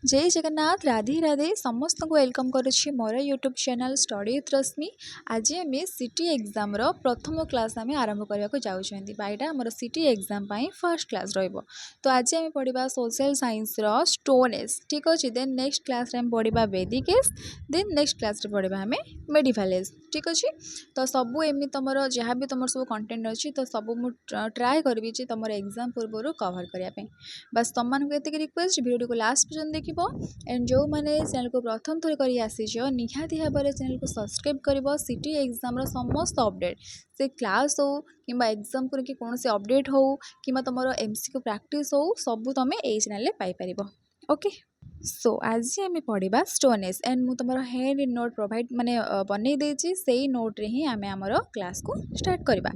जय जगन्नाथ राधे राधे समस्त को वेलकम करुच्ची मोर YouTube channel study with Rashmi. आज आम सिटी एग्जाम रो प्रथम क्लास आम आरंभ करने जाऊँगी बाईटा आम सिटी एग्जाम फर्स्ट क्लास रहिबो। तो आज आम पढ़ा सोशल साइंस रो स्टोन एज ठीक अच्छे। देन नेक्स्ट क्लास आम पढ़ा वैदिक एज। देन नेक्स्ट क्लास पढ़ा आम मेडिवल एज ठीक अच्छे। तो सबू एमती तुम जहाँ भी तुम सब कंटेंट अच्छी तो सब मुझे ट्राए करी तुम एग्जाम पूर्व कवर करने। बस तुम मानक रिक्वेस्ट वीडियो को लास्ट पर्यटन देखिए एंड जो मैंने चैनल को प्रथम थर कर निहाती भाव में चैनल को सब्सक्राइब कर सिटी एग्जाम समस्त अपडेट से क्लास हो कि एग्जाम को कौन से अपडेट हो कि तुम एमसीक्यू प्रैक्टिस हो सब तुम ये चैनल पाइपर। ओके सो आज आम पढ़ा स्टोन एज एंड मुझे तुम हैंड नोट प्रोवाइड माने बनई देछि से नोट रे ही आम आमर क्लास को स्टार्ट करवा।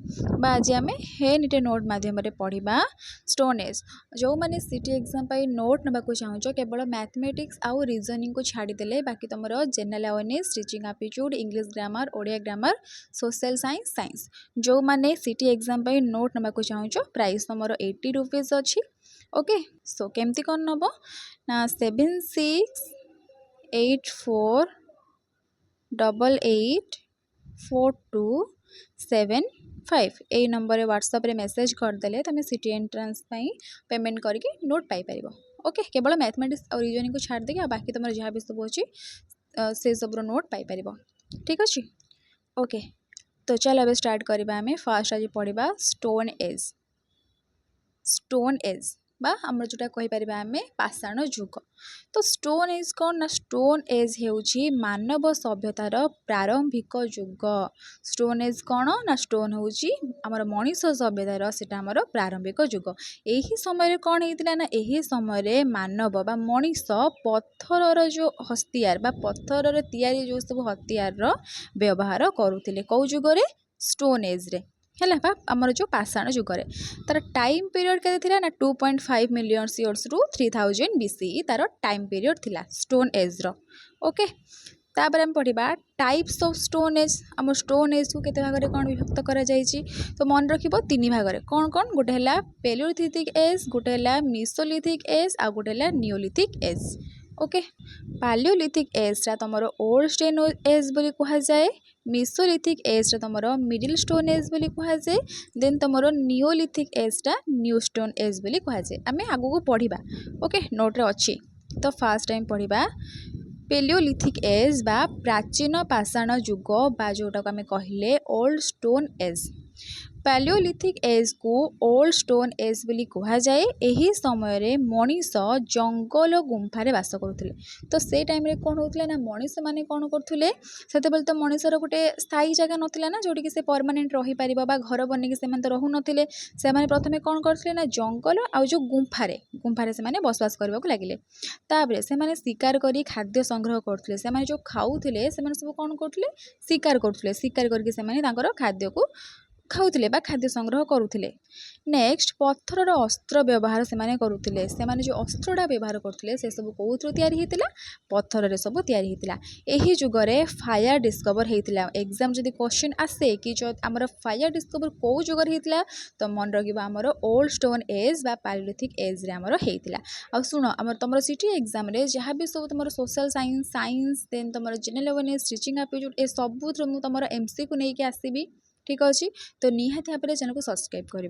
आज आम हैंड नोट माध्यम पढ़ा स्टोन एज। जो मैंने सिटी एग्जाम नोट नाक चाहो केवल मैथमेटिक्स आउ रीजनिंग को छाड़देले बाकी तुम general awareness teaching aptitude English grammar Odia grammar social science science जो मैंने सिटी एग्जाम नोट नाक चाहो प्राइस तुम 80 रुपीज अच्छी। ओके सो केमती कौन नब ना 7684884275 यही नंबर व्हाट्सएप रे मेसेज करदेले तुम सिटी एंट्रांस पेमेंट करके नोट पाइपर। ओके केवल मैथमेटिक्स और रीजनिंग को छाड़ देगी बाकी तुम जहाँ भी सब अच्छी से सब नोट पाइपर ठीक अच्छे। ओके तो चलो अब स्टार्ट करवा आम फास्ट आज पढ़ा स्टोन एज। स्टोन एज बा आम जोटा कहीपर आम पाषाण जुग। तो स्टोन एज कौन ना स्टोन एज हेउची मानव सभ्यतार प्रारंभिक जुग। स्टोन एज कौन ना स्टोन होउची आमर मनीष सभ्यतार सेटा आमर प्रारंभिक जुग। यही समय कौन होता ना यही समय मानव बा मनीष पत्थर जो हथियार बा पत्थर तैयारी जो सब हथियार व्यवहार करुले कौ जुगरे स्टोन एज रे है आमर जो पाषाण जुगरे तार टाइम पीरियड के ना 2.5 मिलियन इयर्स रु 3000 BCE तार टाइम पीरियड थिला स्टोन एज रो। ओके तापर हम पढ़ा टाइप्स ऑफ स्टोन एज। आम स्टोन एज को केते भाग में कौन विभक्त करा जायछि तो मन रखिबो तीन भाग में कौन कौन गोटे है पेलियोलिथिक एज गोटे है मेसोलिथिक एज आ गोटे है neolithic age. Okay paleolithic age रा तुम ओल्ड स्टोन एज बोली कहा जाए। मेसोलिथिक एज रा तुम मिडिल स्टोन एज बोली कहा जाए। देन तुम नियोलिथिक एज रा न्यू स्टोन एज बोली कहा जाए। आम आगू को पढ़ा ओके नोट रे अच्छी। तो फास्ट टाइम पढ़ा पेलियोलिथिक एज बा प्राचीन पाषाण जुग बा जोटा को आम कहले old stone age. Paleolithic age को ओल्ड स्टोन एज बोली कहा जाए। यही समय रे मनीष जंगल गुंफारे बास करुले। तो से टाइम रे कौन होता ना मनीष माने कौन करुले से तो मनीषर गोटे स्थायी जगह नाला ना जोटि से परमानेंट रही पार घर बनिक से रहू नथिले से प्रथमे कौन करते ना जंगल आ जो गुंफारे गुंफारे से बसवास करने को लगिले। तापर से शिकार करी खाद्य संग्रह करते से जो खाऊले से सब कौन करते शिकार करते शिकार करके खाद्य को खाऊले खाद्य संग्रह करुले। नेक्स्ट पत्थर अस्त्र व्यवहार से करुले से जो अस्त्रटा व्यवहार करते से सब कौन तैयारी होता पत्थर रे सब तैयारी होता। यही जुगरे फायर डिस्कवर होता। एग्जाम जदि क्वेश्चन आसे कि जो आमर फायर डिस्कवर कौ जुगर होता तो मन रखा आमर ओल्ड स्टोन एज बा पैलियोलिथिक एज रे आमर होता। आ शुण आमर तुम सिटी एग्जाम रे जहाँ भी सब तुम सोशल साइंस साइंस देन तुम जनरल अवेयरनेस टीचिंग एप्टीट्यूड ए सबू तुम एमसीक्यू नहीं आसबि ठीक अच्छे। तो निहाती भाव में चैनल को सब्सक्राइब कर।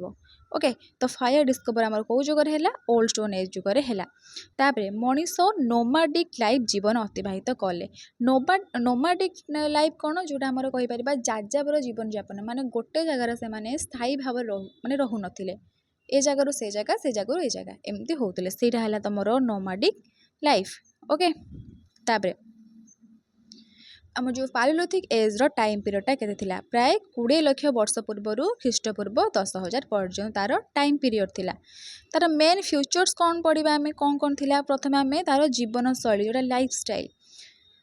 ओके तो फायर डिस्कवर आमर कौ जुगर है ओल्ड स्टोन एज जुगरे है। तापर मनीष नोमाडिक लाइफ जीवन अतिबाहित कले। नोमाडिक लाइफ कौन जोटा आमर कहीपर जाजाबर जीवन यापन माने गोटे जगार से स्थायी भाव माने रहू नथिले ए जगार से जगह ए जगह एमती होते से तुम नोमाडिक लाइफ। ओके तापर आम जो पैलियोलिथिक एज रो टाइम पीरियडटा केते थिला प्राय 20 लाख वर्ष पूर्व ख्रीष्टपूर्व 10,000 पर्यंत तार टाइम पीरियड थिला। तार मेन फ्यूचर्स कौन पढ़ा आम कौन कौन थिला प्रथम आम तार जीवन शैली जोटा life style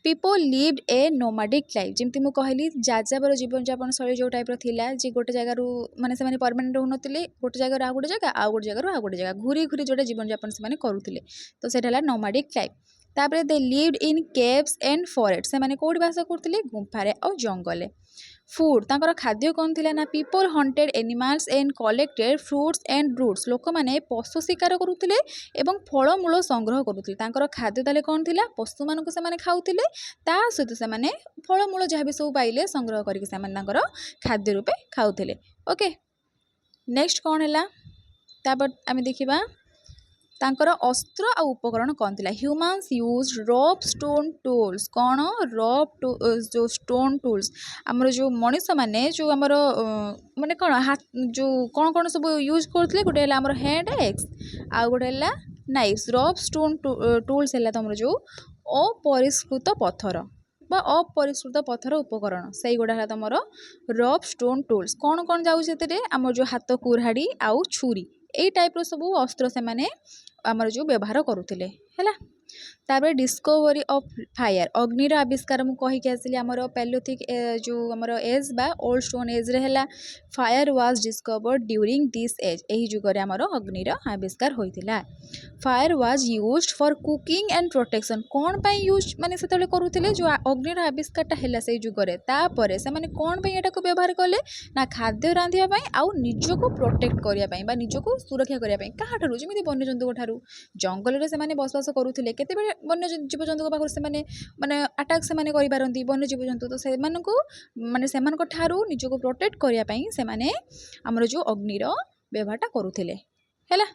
people lived a nomadic life जमी मुझे कहली जाजाबर जीवन यापन शैली जो टाइप थिला जे गोटे जगार माने परमानेंट रहू नथिले गोटे जगार आ गोटे जगह आ गोटे जगार आ गोटे जगह घूरी घूरी जोटा जीवन यापन से करुले तो सेटा नोमाडिक लाइफ। तापर they lived in caves and forest से कौटी बास करते गुंफारे और जंगल। फूड तांकर खाद्य कौन थिला ना people hunted animals and collected fruits and roots लोक माने पशु शिकार करुथिले एवं फलमूल संग्रह करुथिले तांकर खाद्य ताले कौन थिला पशु मानकु से माने खाउथिले ता सहित से माने फलमूल जहाँ भी सब पाइले संग्रह करके से माने तांकर खाद्य रूपे खाउथिले ओके नेक्स्ट कौन है तापर आम देखा तांकर अस्त्र आ उपकरण कौन थिला humans use rough stone tools कौन रफ जो स्टोन टूल्स आमर जो मनीष माने जो आमर माने कौन हाथ जो कौन कौन सब यूज करते गोटे आमर हैंड एक्स आ गोटे नाइफ्स रफ स्टोन टूल्स है तुम जो अपरिष्कृत पत्थर बा अपरिष्कृत पत्थर उपकरण से गुड़ा तुम रफ स्टोन टूल्स कौन कौन जाऊे आम जो हाथ कुराड़ी आउ छुरी यही टाइप सब अस्त्र से माने आमर जो व्यवहार करुले है तापर डिस्कवरी ऑफ फायर अग्निर आविष्कार मु कहीकि आसली आमर पैलियोथिक जो आमर एज बा ओल्ड स्टोन एज रे हैला fire was discovered during this age यही जुगरे आमर अग्निर आविष्कार होइतिला fire was used for cooking and protection कौन पाई यूज माने सेतले करुथिले जो अग्निर आविष्कारटा हैला से जुगरे तापरे से माने कौन पाई एटा को व्यवहार कले ना खाद्य रांधिया पाई आउ निजको प्रोटेक्ट करिया पाई बा निजको सुरक्षा करिया पाई काहाठारु जेमिति वन्यजंतु ठारू जंगल रे से माने बसवास करुथिले केते बेले वन्य जीवजंतु पाखर से माने अटैक से माने करि पारंती वन्य जीवजंतु तो से मानकु माने सेमानक ठारू निजको प्रोटेक्ट करिया पाई से माने हमर जो अग्निर व्यवहारटा करुथिले हैला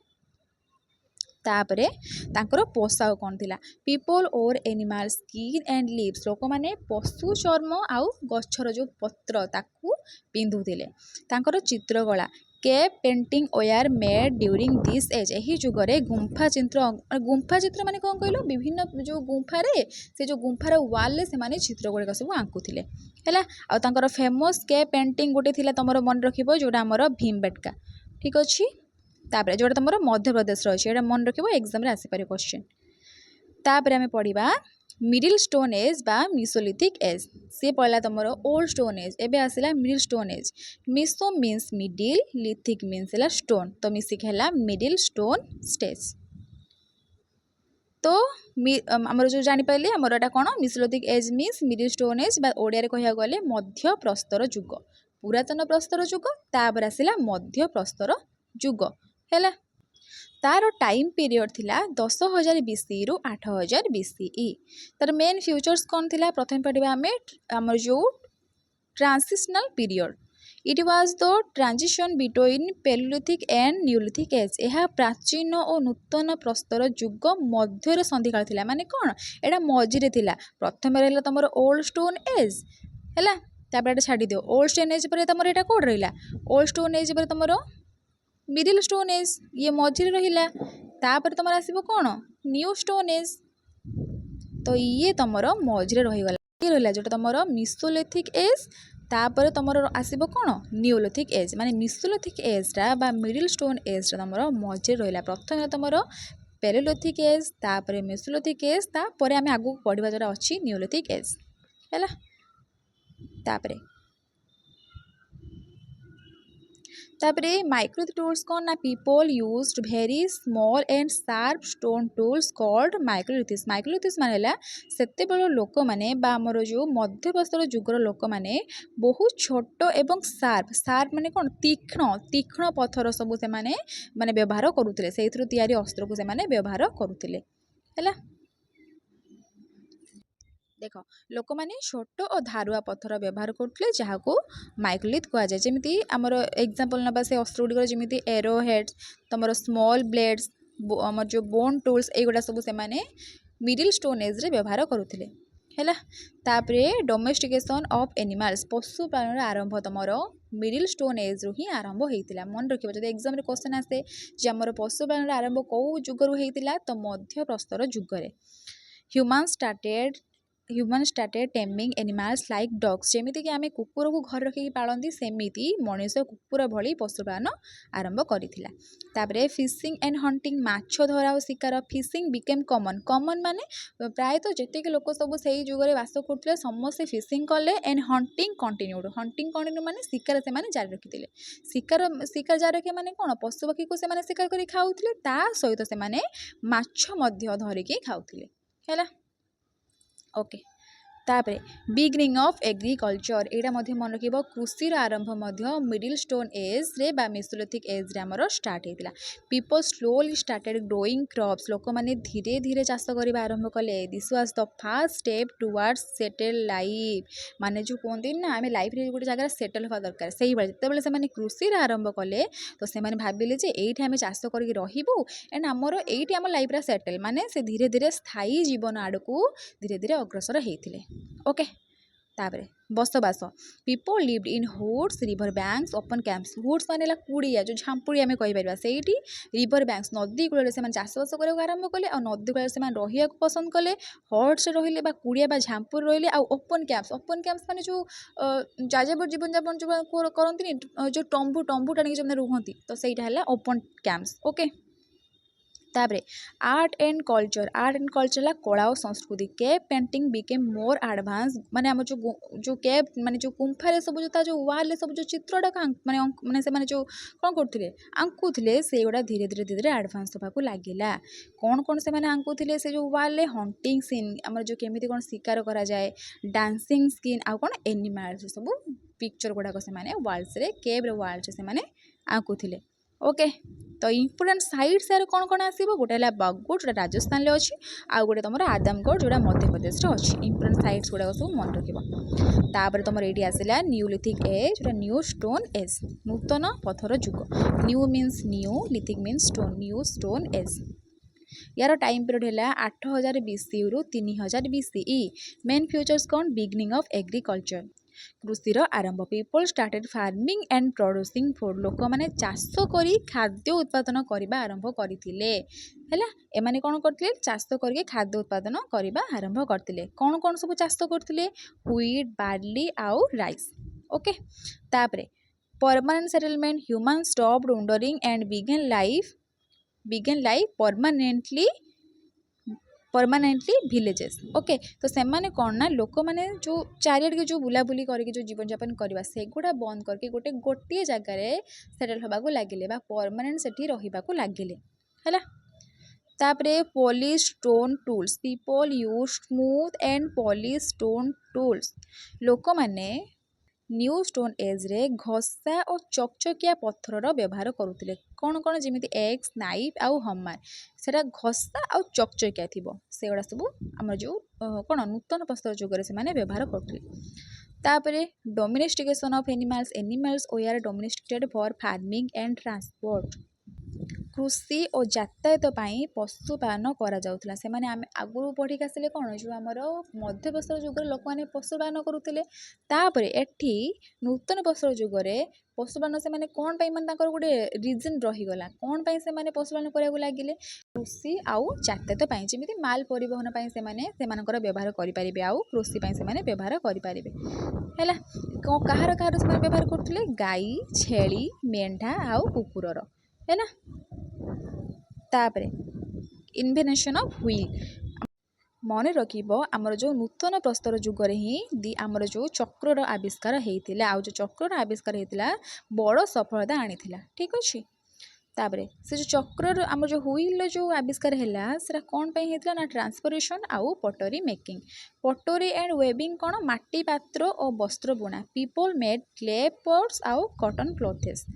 तापरे तांकर पोशाक कौन थिला पीपल और एनिमल स्किन एंड लिव्स लोक माने पशु चर्म आउ गछर जो पत्र ताकू पिंधुथिले तांकर चित्रकला cave painting were made during this age यही जुगरे गुंफा चित्र माने कौन कहलो विभिन्न जो गुंफा रे से जो गुंफार वाल से माने चित्र गुड़िक सब आंकुथिले हैला आ तांकर फेमस केव पेंटिंग गोटे थिला तमरो मन रखिबो जोटा हमर भीमबेटका ठीक अछि तापर जोटा तुम मध्य प्रदेश रही है मन रखिबो एग्जाम रे आसीपारे क्वेश्चन तापर आमे पढ़िबा मिडिल स्टोन एज बा मिसोलिथिक एज सी पहला तुम ओल्ड स्टोन एज एबे आसिला middle stone age meso means middle lithic means है स्टोन तो मिसिक है मिडिल स्टोन स्टेज तो आमर जो जापारे आमर एटा कौन mesolithic age means middle stone age बा ओडिया कह गले मध्य प्रस्तर युग पुरातन प्रस्तर युग तापर आसिला मध्य प्रस्तर युग है तार टाइम पीरियड थिला 10,000 BC रु 8,000 BCE तार मेन फ्यूचर्स कौन थिला प्रथम पढ़िबा आमे हमर जो transitional period it was the transition between Palaeolithic and neolithic age यह प्राचीन और नूतन प्रस्तर युग मध्य संधिकाल थिला माने कौन एटा मझिरे थिला प्रथम रहला तमर ओल्ड स्टोन एज हैला तापर छाड़ी दियो ओल्ड स्टोन एज पर तमर एटा कोड रहिला ओल्ड स्टोन एज पर तमर मिडिल स्टोन एज ये मझिरे रहिला तापर तुम आसब कौन न्यू स्टोन एज तो ये तुम मझिरे रहीगला ये रहा जोटा तुम मिसोलिथिक एज तापर तुम आसब कौन न्यूलिथिक एज माने मिसोलिथिक एजटा बा मिडिल स्टोन एजटा तुम मझिरे रहिला प्रथम तुम पैलियोलिथिक एज तापर मेसोलिथिक एज तापर आम आगू पढ़ा जोटा अच्छी न्यूलिथिक एज है तापर तापरे माइक्रोलिथिक टूल्स कौन ना people used very small and sharp stone tools called microliths microliths माने सेते बेल लोक माने बा हमर जो मध्य प्रस्तर युगर लोक माने बहुत छोट एवं शार्प शार्प माने कौन तीक्ष्ण तीक्ष्ण पत्थर सब से माने माने व्यवहार करुथिले सेइथरु तयारी अस्त्र को से माने व्यवहार करुथिले हैला देख लोक मैंने छोट और धारुआ पत्थर व्यवहार करते जहाँ को माइक्रोलिथ कह जाए जमी आमर एग्जांपल नवा से अस्त्र गुड़िक जमी एरो हेड्स तुम स्मॉल ब्लेड्स आमर जो बोन टूल्स एगुड़ा सब से मिडिल स्टोन एज रे व्यवहार करुले है तापरे डोमेस्टिकेशन ऑफ एनिमल्स पशुपालन आरंभ तुम मिडिल स्टोन एज रु ही आरंभ होता मन रखिए जब एग्जाम क्वेश्चन आसे जे आमर पशुपालन आरंभ कौ जुगरू होता तो मध्य प्रस्तर जुगरे human started taming animals like dogs जमीती कि आम कुकुर को घर रखिकी पालती सेमिति मनीष कुकुर भली पशुपालन आरंभ करथिला तापरे फिशिंग एंड हंटिंग माछ धरा और शिकार फिशिंग बिकेम कॉमन कॉमन माने प्रायतः जेतिक लोक सब से जुगरे बास करते समस्ते फिशिंग कले एंड हंटिंग कंटिन्यू माने शिकार से माने जारी रखिथिले शिकार जारी रखे माने कौन पशु पक्षी को से माने शिकार करी खाउथिले ता सहित से माने माछ मध्य धरिकी खाउथिले हैला ओके तापरे बिगिनिंग ऑफ एग्रीकल्चर एटा मध्य मन रखिबो कृषिर आरंभ मध्य मिडिल स्टोन एज रे बा मेसोलिथिक एज रे हमर स्टार्ट हेतिला people slowly started growing crops लोक माने धीरे धीरे चाष करबा आरंभ कले this was the first step towards settle life माने जो कोंदिन ना हमें लाइफ रे गोटे जगह सेटल होवा दरकार सही बात जते बेले से माने कृषि रे आरंभ कले तो से माने भाबिले जे एठी हमें चाष करके रहिबो एंड हमर एठी हमर लाइफ रे सेटल माने से धीरे धीरे स्थायी जीवन आडकू धीरे धीरे अग्रसर हेतिले ओके तापरे बसबास people lived in huts river banks open camps huts माने कुड़िया जो झांपुड़ी आम कहीपर से रिवर बैंक्स नदी कूल से चाषबास करने आरंभ कले और नदी कूल से रहा पसंद कले हट्स रहिले कुड़िया झांपुर रहिले ओपन कैंप्स माने जो जाजापुर जीवन जापन जो करती जो टंबू टंबू टाणी जो रुहति तो सहीटा है ओपन कैंप्स ओके तापरे आर्ट एंड कल्चर ला कला और संस्कृति cave painting became more advance माने हम जो केव माने जो गुंफा सब जो जो वाल सब जो चित्रटा माने माने से माने जो कौन करथिले आंकुथिले से गुडा धीरे धीरे धीरे धीरे एडवांस होबाकू लागिला कौन से माने आंकुथिले से जो वाल ले हंटिंग सीन हमर जो केमिति कौन शिकार करा जाए डांसिंग स्किन आ कौन एनिमल्स सब पिक्चर गुडाक से माने वाल्स रे केव रे वाल्स से माने आंकुथिले ओके तो इम्पोर्टाट साइट्स यार कौन कौन आसो गोटे है बगगुड़ जो राजस्थान में अच्छी आउ गोटे तुम आदमगढ़ जोड़ा मध्य प्रदेश अच्छी इम्पोर्टाट साइट्स गुड़ाक सब मन रखिपर तुम ये आसला न्यूलिथिक एज जोटा न्यू स्टोन एज नूतन पथर जुग new means new lithic means stone new stone age यार टाइम पीरियड है 8000 BC रु 3000 BCE मेन फ्यूचर्स कौन बिगिनिंग ऑफ एग्रीकल्चर कृषिर आरंभ people started farming and producing food लोक मैंने चाष करी खाद्य उत्पादन करने आरंभ करथिले हैला एमाने कौन करथिले चाष करके खाद्य उत्पादन करने आरंभ करथिले कौन सब चाष करथिले व्हीट बार्ली आउ राइस ओके तापरे permanent settlement human stopped wandering and began life permanently villages okay तो से माने कौन ना लोक मैंने जो चारिआड के जो बुलाबुली करके जो जीवन यापन करवा से गुड़ा बंद करके गोटे जगार सेटल होगा लगिले परमानेंट सेठी रहिबाकू लगिले हैला तापरे polish stone tools people use smooth and polish stone tools लोक माने न्यू स्टोन एज रे घसा और चकचकिया पत्थर व्यवहार करुले कौन जमी एक्स नाइफ आउ हमार से घसा आउ चकचकिया थी से गुड़ा सब आम जो कौन नूतन प्रस्तर जुगर से व्यवहार करुले domestication of animals they are domesticated for farming and transport कृषि और यातायात पशुपालन करा से माने आगु पढ़ी आसिले कौन जो आमर मध्य प्रस्तर जुगर लोक मैंने पशुपालन करुले एठी नूतन प्रस्तर जुगर पशुपालन से माने कौन माने गोटे रिजन रहीगला कौन से माने पशुपालन कराया लगिले कृषि आउ यातायात जमी माल परिवहन से व्यवहार करेंगे आउ कृषि से व्यवहार करेंगे है कहार कहार से व्यवहार करते गाई छेली मेंढा आउ कुकुरर है ना तापरे इन्वेंशन ऑफ व्हील मन रखिबो आमर जो नूतन प्रस्तर जुगरे ही आमर जो चक्र आविष्कार होता आउ जो चक्र आविष्कार होता बड़ सफलता आनी ठीक अच्छे तापरे से जो चक्र आम जो व्हील जो आविष्कार है से कौन होता ना ट्रांसपोर्टेशन आउ पटरी मेकिंग पटरी एंड वेबिंग कौन माटी पात्र और वस्त्र बुना पीपल मेड क्ले पॉट्स आउ कॉटन क्लोथ्स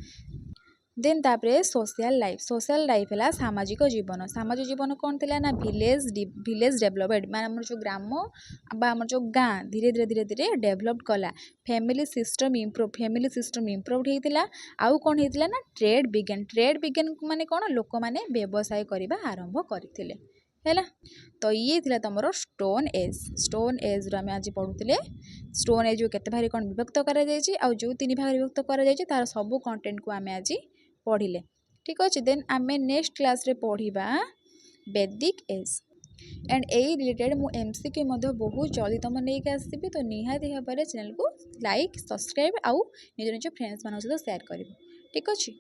देन तापरे सोशल लाइफ है सामाजिक जीवन कौन थी ना विलेज डेभलपमेंट माने जो ग्राम आम जो गाँ धीरे धीरे धीरे धीरे डेभलप कला फैमिली सिस्टम इम्प्रूव होता आउ कौन होता ना ट्रेड बिगेन माने कौन लोक मैंने व्यवसाय करने आरंभ करते है तो ये थिला तुम स्टोन एज आम आज पढ़ुले स्टोन एज केते भाग कौन विभक्त कर जो 3 भाग विभक्त कर तार सब कंटेंट को आम आज पढ़िले ठीक अच्छे देन आम नेक्स्ट क्लास रे पढ़ा वैदिक एज एंड यही रिलेटेड मु MCQ बहुत जल्दी तुम नहीं आसबि तो निहाती भाव चैनल को लाइक सब्सक्राइब आउ निज निज फ्रेंड्स मान सहित शेयर कर ठीक अच्छे।